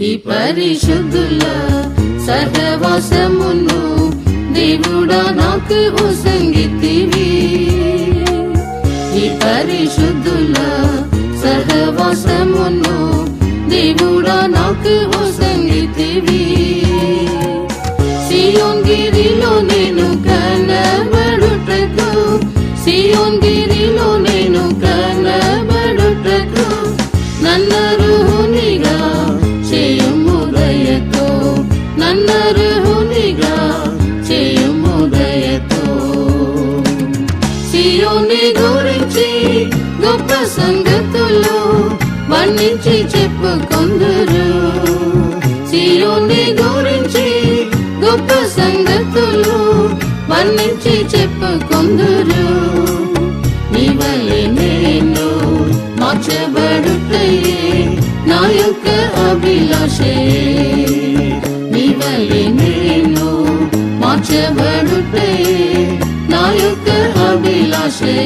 ఈ పరిశుద్ధుల సహవాసమును దేవుడా నాకు సంగీతివి. ఈ పరిశుద్ధుల సహవాసమును దేవుడా నాకు సంగీతివి. సియోన్ గిరిలో నేను కనబడుటకు, సియోన్ గిరిలో నేను కనబడుటకు నన్నరునిగా చేయుము దయతో, నన్నరునిగా చేయుము దయతో. సియోని గురించి గొప్ప సంగతులు వర్ణించి చెప్పుకొందురు. సియోని గురించి గొప్ప సంగతులు వర్ణించి చెప్పుకొందురు. నీ వలె నేను మార్చబడుటయే నా యొక్క అభిలాషే, నీ వలె నేను మార్చబడుటయే నా యొక్క అభిలాషే.